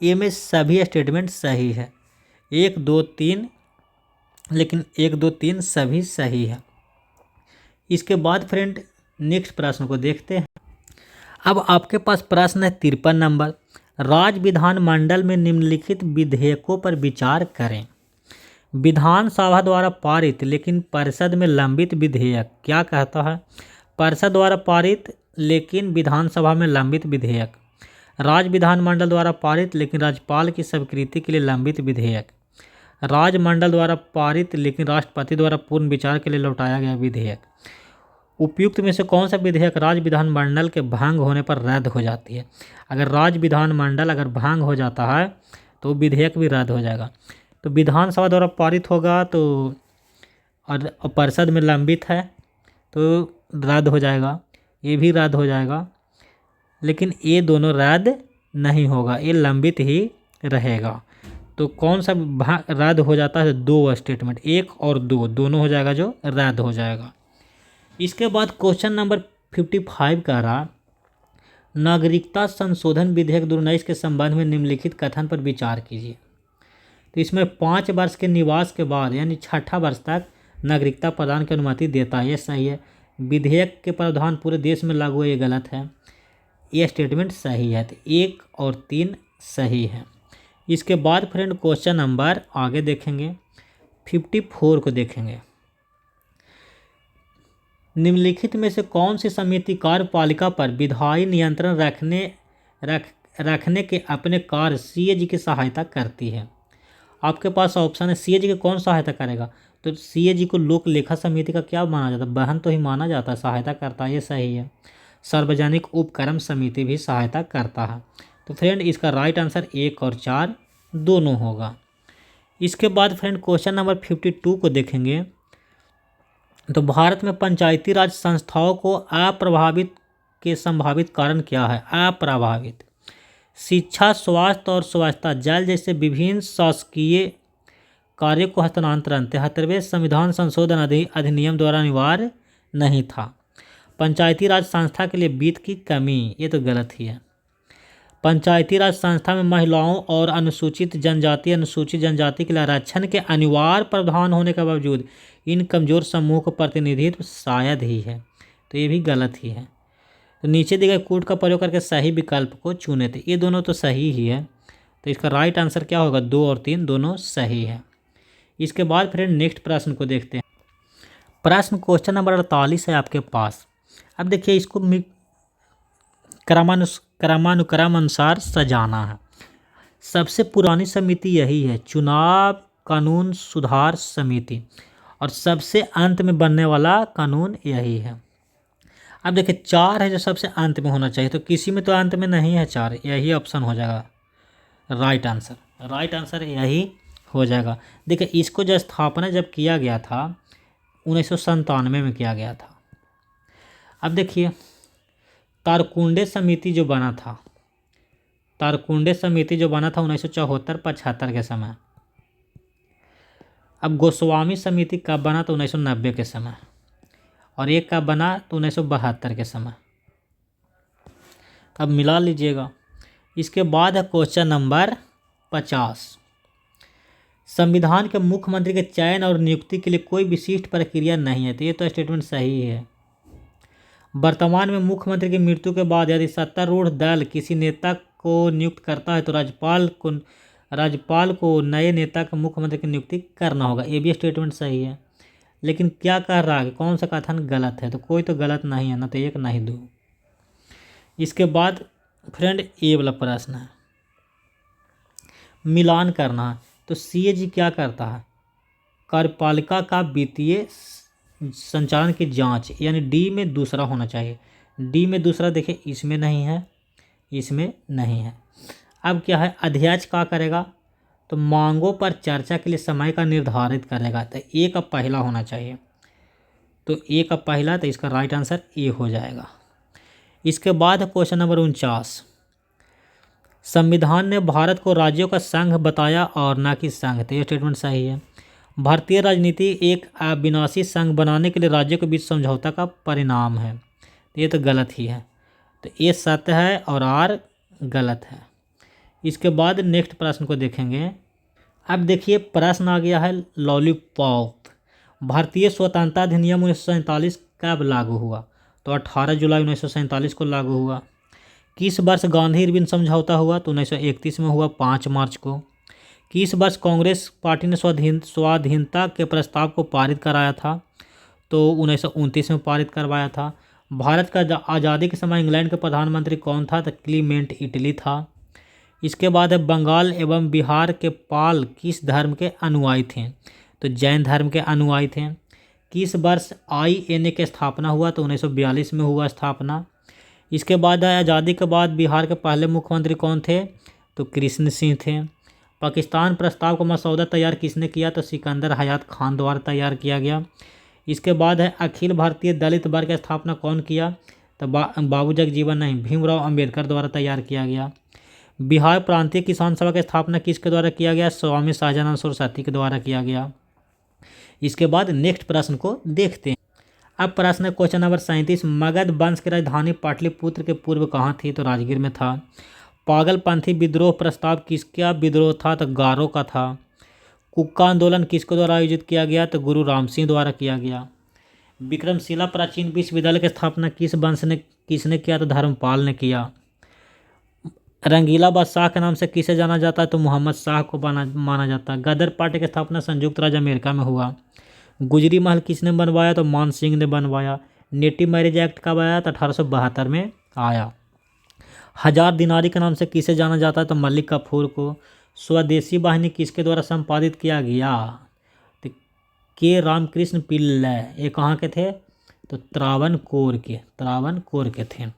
ये में सभी स्टेटमेंट सही है, 1, 2, 3, लेकिन 1, 2, 3 सभी सही है। इसके बाद फ्रेंड नेक्स्ट प्रश्न को देखते हैं। अब आपके पास प्रश्न है 53 नंबर, राज्य विधानमंडल में निम्नलिखित विधेयकों पर विचार करें। विधानसभा द्वारा पारित लेकिन परिषद में लंबित विधेयक क्या कहता है। परिषद द्वारा पारित लेकिन विधानसभा में लंबित विधेयक, राज्य विधानमंडल द्वारा पारित लेकिन राज्यपाल की स्वीकृति के लिए लंबित विधेयक, राज्य मंडल द्वारा पारित लेकिन राष्ट्रपति द्वारा पूर्ण विचार के लिए लौटाया गया विधेयक। उपयुक्त में से कौन सा विधेयक राज्य विधानमंडल के भंग होने पर रद्द हो जाती है। अगर राज्य विधानमंडल अगर भंग हो जाता है तो विधेयक भी रद्द हो जाएगा। तो विधानसभा द्वारा पारित होगा तो और परिषद में लंबित है तो रद्द हो जाएगा, ये भी रद्द हो जाएगा, लेकिन ये दोनों रद्द नहीं होगा, ये लंबित ही रहेगा। तो कौन सा रद्द हो जाता है, 2 स्टेटमेंट 1 और 2 दोनों हो जाएगा जो रद्द हो जाएगा। इसके बाद क्वेश्चन नंबर 55 कह रहा, नागरिकता संशोधन विधेयक 2019 के संबंध में निम्नलिखित कथन पर विचार कीजिए। तो इसमें 5 वर्ष के निवास के बाद यानी 6ठा वर्ष तक नागरिकता प्रदान की अनुमति देता है, ये सही है। विधेयक के प्रावधान पूरे देश में लागू है, ये गलत है, ये स्टेटमेंट सही है। तो 1 और 3 सही है। इसके बाद फ्रेंड क्वेश्चन नंबर आगे देखेंगे 54 को देखेंगे। निम्नलिखित में से कौन सी समिति कार्यपालिका पर विधायी नियंत्रण रखने के अपने कार्य सीएजी की सहायता करती है? आपके पास ऑप्शन है सीएजी की कौन सहायता करेगा, तो सीएजी को लोक लेखा समिति का क्या माना जाता है, बहन तो ही माना जाता है, सहायता करता है, ये सही है। सार्वजनिक उपक्रम समिति भी सहायता करता है। तो फ्रेंड इसका राइट आंसर 1 और 4 दोनों होगा। इसके बाद फ्रेंड क्वेश्चन नंबर 52 को देखेंगे। तो भारत में पंचायती राज संस्थाओं को अप्रभावित के संभावित कारण क्या है? अप्रभावित शिक्षा, स्वास्थ्य और स्वच्छता, जल जैसे विभिन्न शासकीय कार्यों को हस्तांतरण 73वें संविधान संशोधन अधिनियम द्वारा अनिवार्य नहीं था। पंचायती राज संस्था के लिए वित्त की कमी, ये तो गलत ही है। पंचायती राज संस्था में महिलाओं और अनुसूचित जनजाति के लिए आरक्षण के अनिवार्य प्रावधान होने के बावजूद इन कमजोर समूह को प्रतिनिधित्व शायद ही है, तो ये भी गलत ही है। तो नीचे दिए गए कोड का प्रयोग करके सही विकल्प को चुने थे, ये दोनों तो सही ही है। तो इसका राइट आंसर क्या होगा? 2 और 3 दोनों सही है। इसके बाद फ्रेंड नेक्स्ट प्रश्न को देखते हैं। प्रश्न क्वेश्चन नंबर 48 है आपके पास। अब देखिए इसको क्रमानुक्रम अनुसार सजाना है। सबसे पुरानी समिति यही है, चुनाव कानून सुधार समिति, और सबसे अंत में बनने वाला कानून यही है। अब देखिए 4 है जो सबसे अंत में होना चाहिए, तो किसी में तो अंत में नहीं है 4, यही ऑप्शन हो जाएगा राइट आंसर। राइट आंसर यही हो जाएगा। देखिए इसको जो स्थापना जब किया गया था 1997 में किया गया था। अब देखिए तारकुंडे समिति जो बना था 1974-75 के समय। अब गोस्वामी समिति कब बना? तो 1990 के समय। और एक कब बना? तो 1972 के समय। अब मिला लीजिएगा। इसके बाद है क्वेश्चन नंबर 50। संविधान के मुख्यमंत्री के चयन और नियुक्ति के लिए कोई विशिष्ट प्रक्रिया नहीं है, तो ये तो स्टेटमेंट सही है। वर्तमान में मुख्यमंत्री की मृत्यु के बाद यदि सत्तारूढ़ दल किसी नेता को नियुक्त करता है तो राज्यपाल को नए नेता का मुख्यमंत्री की नियुक्ति करना होगा, ये भी स्टेटमेंट सही है। लेकिन क्या कह रहा है, कौन सा कथन गलत है? तो कोई तो गलत नहीं है ना, तो 1 नहीं 2। इसके बाद फ्रेंड ये वाला प्रश्न है, मिलान करना है। तो सीएजी क्या करता है? कार्यपालिका का वित्तीय संचालन की जांच, यानी डी में दूसरा होना चाहिए। डी में दूसरा देखिए इसमें नहीं है, इसमें नहीं है। अब क्या है, अध्यक्ष क्या करेगा? तो मांगों पर चर्चा के लिए समय का निर्धारित करेगा, तो ए का पहला होना चाहिए। तो ए का पहला, तो इसका राइट आंसर ए हो जाएगा। इसके बाद क्वेश्चन नंबर 49। संविधान ने भारत को राज्यों का संघ बताया और ना कि संघ, तो ये स्टेटमेंट सही है। भारतीय राजनीति एक अविनाशी संघ बनाने के लिए राज्यों के बीच समझौता का परिणाम है, तो ये तो गलत ही है। तो ए सत्य है और आर गलत है। इसके बाद नेक्स्ट प्रश्न को देखेंगे। अब देखिए प्रश्न आ गया है लॉलीपॉप। भारतीय स्वतंत्रता अधिनियम 1947 कब लागू हुआ? तो 18 जुलाई 1947 को लागू हुआ। किस वर्ष गांधी इरविन समझौता हुआ? तो 1931 में हुआ 5 मार्च को। किस वर्ष कांग्रेस पार्टी ने स्वाधीनता के प्रस्ताव को पारित कराया था? तो 1929 में पारित करवाया था। भारत का आज़ादी के समय इंग्लैंड के प्रधानमंत्री कौन था? तो क्लीमेंट इटली था। इसके बाद है बंगाल एवं बिहार के पाल किस धर्म के अनुयायी थे? तो जैन धर्म के अनुयायी थे। किस वर्ष INA की स्थापना हुआ? तो 1942 में हुआ स्थापना। इसके बाद है आज़ादी के बाद बिहार के पहले मुख्यमंत्री कौन थे? तो कृष्ण सिंह थे। पाकिस्तान प्रस्ताव का मसौदा तैयार किसने किया? तो सिकंदर हयात खान द्वारा तैयार किया गया। इसके बाद है अखिल भारतीय दलित वर्ग की स्थापना कौन किया? तो बाबू जगजीवन नहीं, भीमराव अंबेडकर द्वारा तैयार किया गया। बिहार प्रांतीय किसान सभा की स्थापना किसके द्वारा किया गया? स्वामी शाहजानंद सरस्वती के द्वारा किया गया। इसके बाद नेक्स्ट प्रश्न को देखते हैं। अब प्रश्न क्वेश्चन नंबर 37। मगध वंश की राजधानी पाटलिपुत्र के पूर्व कहाँ थी? तो राजगीर में था। पागलपंथी विद्रोह प्रस्ताव किसका विद्रोह था? तो गारो का था। कुक्का आंदोलन किसके द्वारा आयोजित किया गया? तो गुरु राम सिंह द्वारा किया गया। विक्रमशिला प्राचीन विश्वविद्यालय की स्थापना किस वंश ने किसने किया? तो धर्मपाल ने किया। रंगीला बादशाह के नाम से किसे जाना जाता है? तो मोहम्मद शाह को माना जाता है। गदर पार्टी की स्थापना संयुक्त राज्य अमेरिका में हुआ। गुजरी महल किसने बनवाया? तो मान सिंह ने बनवाया। नेटिव मैरिज एक्ट कब आया? तो 1872 में आया। हजार दिनारी के नाम से किसे जाना जाता है? तो मलिक कफूर को। स्वदेशी वाहिनी किसके द्वारा संपादित किया गया? तो के रामकृष्ण पिल्लै। ये कहाँ के थे? तो त्रावणकोर के थे।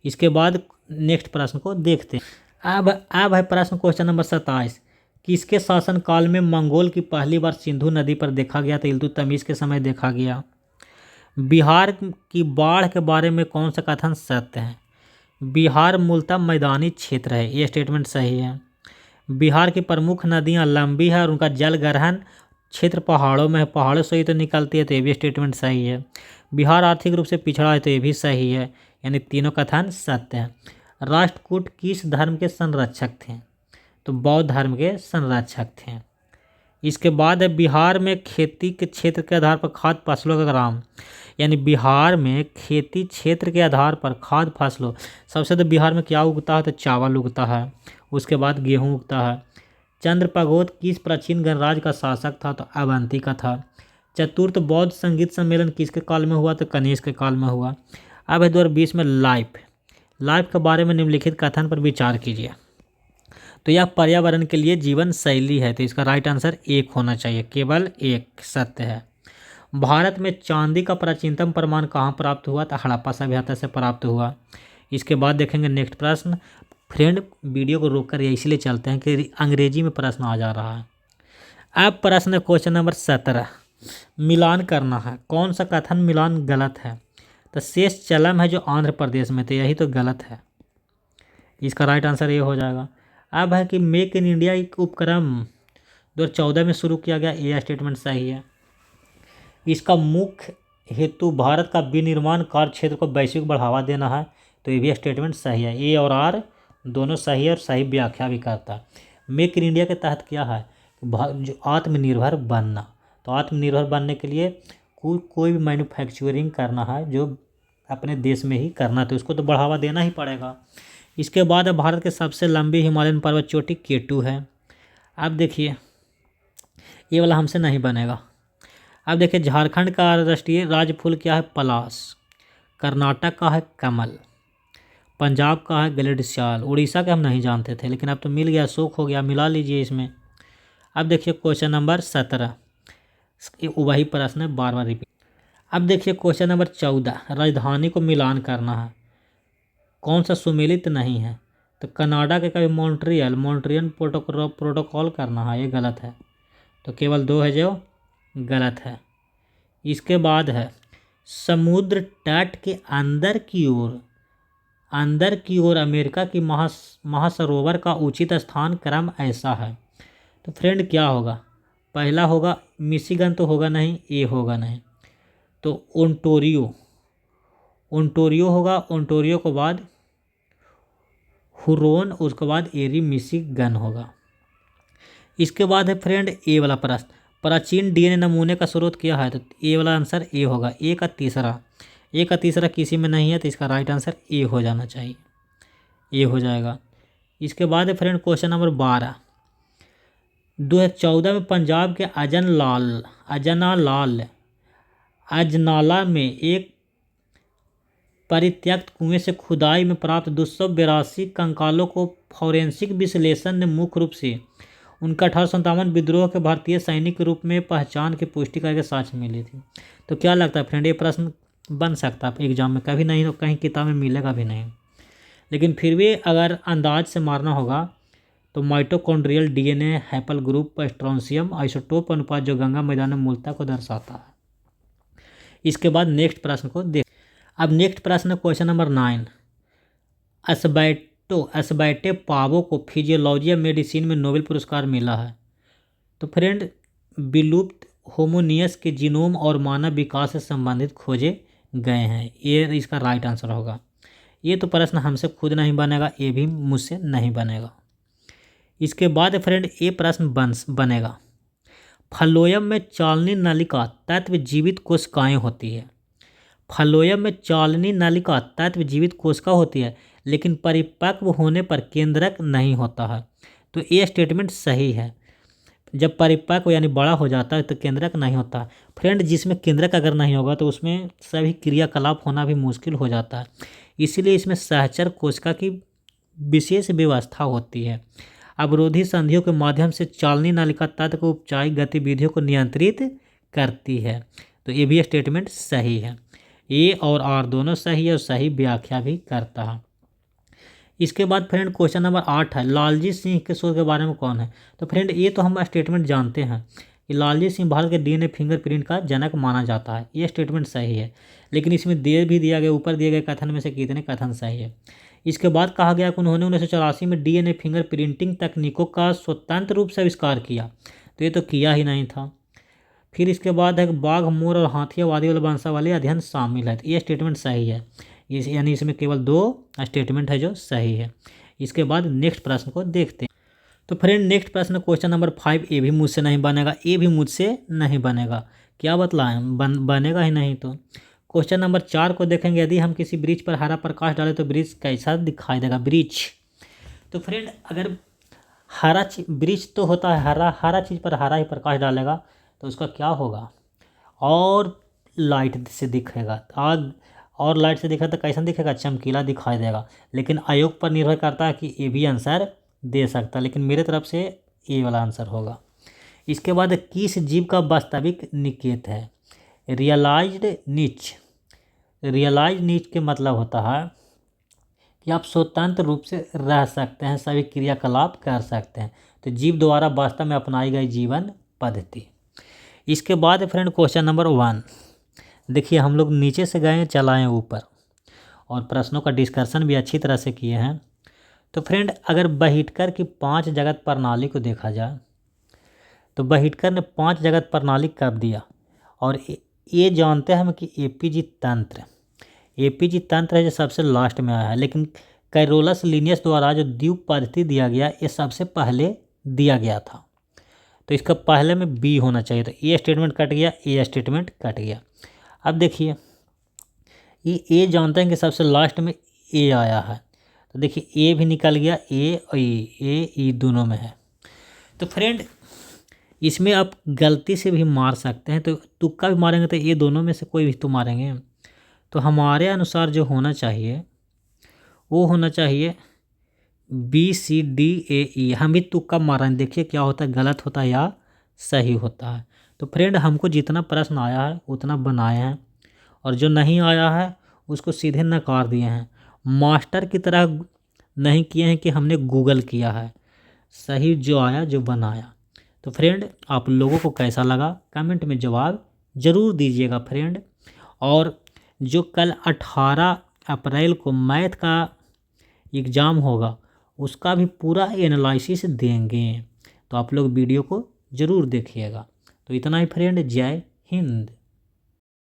इसके बाद नेक्स्ट प्रश्न को देखते हैं। अब है प्रश्न क्वेश्चन नंबर 27। किसके शासनकाल में मंगोल की पहली बार सिंधु नदी पर देखा गया? तो इल्तुतमिश के समय देखा गया। बिहार की बाढ़ के बारे में कौन सा कथन सत्य है? बिहार मूलतः मैदानी क्षेत्र है, ये स्टेटमेंट सही है। बिहार की प्रमुख नदियाँ लंबी है और उनका जल ग्रहण क्षेत्र पहाड़ों में है, पहाड़ों से ही तो निकलती है, तो ये भी स्टेटमेंट सही है। बिहार आर्थिक रूप से पिछड़ा है, तो ये भी सही है, यानी तीनों कथन सत्य हैं। राष्ट्रकूट किस धर्म के संरक्षक थे? तो बौद्ध धर्म के संरक्षक थे। इसके बाद है बिहार में खेती के क्षेत्र के आधार पर खाद्य फसलों का ग्राम, यानी बिहार में खेती क्षेत्र के आधार पर खाद्य फसलों, सबसे तो बिहार में क्या उगता है? तो चावल उगता है, उसके बाद गेहूँ उगता है। चंद्रप्रगोत किस प्राचीन गणराज्य का शासक था? तो अवंती का था। चतुर्थ बौद्ध संगीत सम्मेलन किसके काल में हुआ? तो कनिष्क के काल में हुआ। अब है 2020 में लाइफ के बारे में निम्नलिखित कथन पर विचार कीजिए। तो यह पर्यावरण के लिए जीवन शैली है, तो इसका राइट आंसर 1 होना चाहिए, केवल 1 सत्य है। भारत में चांदी का प्राचीनतम प्रमाण कहाँ प्राप्त हुआ? तो हड़प्पा सभ्यता से प्राप्त हुआ। इसके बाद देखेंगे नेक्स्ट प्रश्न। फ्रेंड वीडियो को रोक कर इसलिए चलते हैं कि अंग्रेजी में प्रश्न आ जा रहा है। अब प्रश्न क्वेश्चन नंबर 17। मिलान करना है। कौन सा कथन मिलान गलत है? तो शेष चलम है जो आंध्र प्रदेश में, तो यही तो गलत है, इसका राइट आंसर ये हो जाएगा। अब है कि मेक इन इंडिया एक उपक्रम 2014 में शुरू किया गया, ये स्टेटमेंट सही है। इसका मुख्य हेतु भारत का विनिर्माण कार्य क्षेत्र को वैश्विक बढ़ावा देना है, तो ये भी स्टेटमेंट सही है। ए और आर दोनों सही है और सही व्याख्या भी करता है। मेक इन इंडिया के तहत क्या है? जो आत्मनिर्भर बनना, तो आत्मनिर्भर बनने के लिए कोई भी मैन्युफैक्चरिंग करना है जो अपने देश में ही करना, तो उसको तो बढ़ावा देना ही पड़ेगा। इसके बाद भारत के सबसे लंबी हिमालयन पर्वत चोटी K2 है। अब देखिए ये वाला हमसे नहीं बनेगा। अब देखिए झारखंड का राष्ट्रीय राज्य फूल क्या है? पलाश। कर्नाटक का है कमल। पंजाब का है गलेडिसाल। उड़ीसा के हम नहीं जानते थे, लेकिन अब तो मिल गया, शौक हो गया, मिला लीजिए इसमें। अब देखिए क्वेश्चन नंबर 17, वही प्रश्न है, बार बार रिपीट। अब देखिए क्वेश्चन नंबर 14। राजधानी को मिलान करना है, कौन सा सुमेलित नहीं है? तो कनाडा के कभी मॉन्ट्रियल प्रोटोकॉल करना है, ये गलत है, तो केवल 2 है जो गलत है। इसके बाद है समुद्र तट के अंदर की ओर अमेरिका की महासरोवर का उचित स्थान क्रम ऐसा है। तो फ्रेंड क्या होगा? पहला होगा मिशिगन, तो होगा नहीं, ये होगा नहीं, तो ओंटारियो होगा। ओंटारियो के बाद हुरोन, उसके बाद एरी मिशिगन होगा। इसके बाद है फ्रेंड ए वाला प्रश्न, प्राचीन डीएनए नमूने का स्रोत क्या है? तो ए वाला आंसर ए होगा। ए का तीसरा किसी में नहीं है, तो इसका राइट आंसर ए हो जाना चाहिए, ए हो जाएगा। इसके बाद है फ्रेंड क्वेश्चन नंबर 12। 2014 में पंजाब के अजनाला में एक परित्यक्त कुएं से खुदाई में प्राप्त 282 कंकालों को फॉरेंसिक विश्लेषण ने मुख्य रूप से उनका 1857 विद्रोह के भारतीय सैनिक के रूप में पहचान की पुष्टि करके साक्ष्य मिली थी। तो क्या लगता है फ्रेंड, ये प्रश्न बन सकता है एग्जाम में? कभी नहीं, तो कहीं किताब में मिलेगा भी नहीं, लेकिन फिर भी अगर अंदाज से मारना होगा तो mitochondrial DNA haplogroup strontium isotope अनुपात जो गंगा मैदान में मूलता को दर्शाता है। इसके बाद नेक्स्ट प्रश्न को देख। अब नेक्स्ट प्रश्न क्वेश्चन नंबर 9। एस्बैटे पावो को फिजियोलॉजी या मेडिसिन में नोबेल पुरस्कार मिला है। तो फ्रेंड विलुप्त होमोनियस के जीनोम और मानव विकास से संबंधित खोजे गए हैं, ये इसका राइट आंसर होगा। ये तो प्रश्न हमसे खुद नहीं बनेगा, ये भी मुझसे नहीं बनेगा। इसके बाद फ्रेंड ये प्रश्न बनेगा, फलोयम में चालनी नलिका तत्व जीवित कोशिकाएं होती है। फलोयम में चालनी नलिका तत्व जीवित कोशिका होती है, लेकिन परिपक्व होने पर केंद्रक नहीं होता है। तो ये स्टेटमेंट सही है। जब परिपक्व यानी बड़ा हो जाता है तो केंद्रक नहीं होता। फ्रेंड, जिसमें केंद्रक अगर नहीं होगा तो उसमें सभी क्रियाकलाप होना भी मुश्किल हो जाता है। इसीलिए इसमें सहचर कोशिका की विशेष व्यवस्था होती है। अवरोधी संधियों के माध्यम से चालनी नलिका तंत्र को उपचारिक गतिविधियों को नियंत्रित करती है। तो ये भी स्टेटमेंट सही है। ए और आर दोनों सही है और सही व्याख्या भी करता है। इसके बाद फ्रेंड क्वेश्चन नंबर 8 है, लालजी सिंह के शोध के बारे में कौन है। तो फ्रेंड ये तो हम स्टेटमेंट जानते हैं कि लालजी सिंह भारत के डीएनए फिंगरप्रिंट का जनक माना जाता है। ये स्टेटमेंट सही है, लेकिन इसमें दे भी दिया गया, ऊपर दिए गए कथन में से कितने कथन सही है। इसके बाद कहा गया कि उन्होंने 1984 में डीएनए फिंगर प्रिंटिंग तकनीकों का स्वतंत्र रूप से आविष्कार किया। तो ये तो किया ही नहीं था। फिर इसके बाद है बाघ, मोर और हाथियों आदि वाले वंशावली अध्ययन शामिल है। तो ये स्टेटमेंट सही है। यानी इसमें केवल 2 स्टेटमेंट है जो सही है। इसके बाद नेक्स्ट प्रश्न को देखते हैं। तो फ्रेंड नेक्स्ट प्रश्न क्वेश्चन नंबर 5, ये भी मुझसे नहीं बनेगा, ये भी मुझसे नहीं बनेगा। क्या बतलाएं, बनेगा ही नहीं। तो क्वेश्चन नंबर 4 को देखेंगे, यदि हम किसी वृक्ष पर हरा प्रकाश डालें तो वृक्ष कैसा दिखाई देगा। वृक्ष, तो फ्रेंड अगर हरा वृक्ष तो होता है हरा, हरा चीज़ पर हरा ही प्रकाश डालेगा तो उसका क्या होगा, और लाइट से दिखेगा। आग और लाइट से दिखा तो कैसा दिखेगा, चमकीला दिखाई देगा। लेकिन आयोग पर निर्भर करता है कि ये भी आंसर दे सकता है, लेकिन मेरे तरफ से ये वाला आंसर होगा। इसके बाद किस जीव का वास्तविक निकेत है। रियलाइज्ड नीच। रियलाइज्ड नीच के मतलब होता है कि आप स्वतंत्र रूप से रह सकते हैं, सभी क्रियाकलाप कर सकते हैं। तो जीव द्वारा वास्तव में अपनाई गई जीवन पद्धति। इसके बाद फ्रेंड क्वेश्चन नंबर 1, देखिए हम लोग नीचे से गए चलाएँ ऊपर और प्रश्नों का डिस्कशन भी अच्छी तरह से किए हैं। तो फ्रेंड अगर बहिटकर की 5 जगत प्रणाली को देखा जाए तो बहिटकर ने 5 जगत प्रणाली कब दिया, और ये जानते हैं हम कि एपीजी तंत्र है जो सबसे लास्ट में आया है। लेकिन कैरोलस लिनियस द्वारा जो द्वीप पद्धति दिया गया ये सबसे पहले दिया गया था। तो इसका पहले में बी होना चाहिए। तो ये स्टेटमेंट कट गया, ये स्टेटमेंट कट गया। अब देखिए ये जानते हैं कि सबसे लास्ट में ए आया है। तो देखिए ए भी निकल गया, ए और ई दोनों में है। तो फ्रेंड इसमें आप गलती से भी मार सकते हैं, तो तुक्का भी मारेंगे तो ये दोनों में से कोई भी तो मारेंगे। तो हमारे अनुसार जो होना चाहिए वो होना चाहिए BCDAE। हम भी तुक्का मार रहे हैं, देखिए क्या होता है, गलत होता है या सही होता है। तो फ्रेंड हमको जितना प्रश्न आया है उतना बनाए हैं, और जो नहीं आया है उसको सीधे नकार दिए हैं। मास्टर की तरह नहीं किए हैं कि हमने गूगल किया है, सही जो आया जो बनाया। तो फ्रेंड आप लोगों को कैसा लगा कमेंट में जवाब ज़रूर दीजिएगा फ्रेंड। और जो कल 18 अप्रैल को मैथ का एग्ज़ाम होगा उसका भी पूरा एनालिसिस देंगे, तो आप लोग वीडियो को ज़रूर देखिएगा। तो इतना ही फ्रेंड, जय हिंद।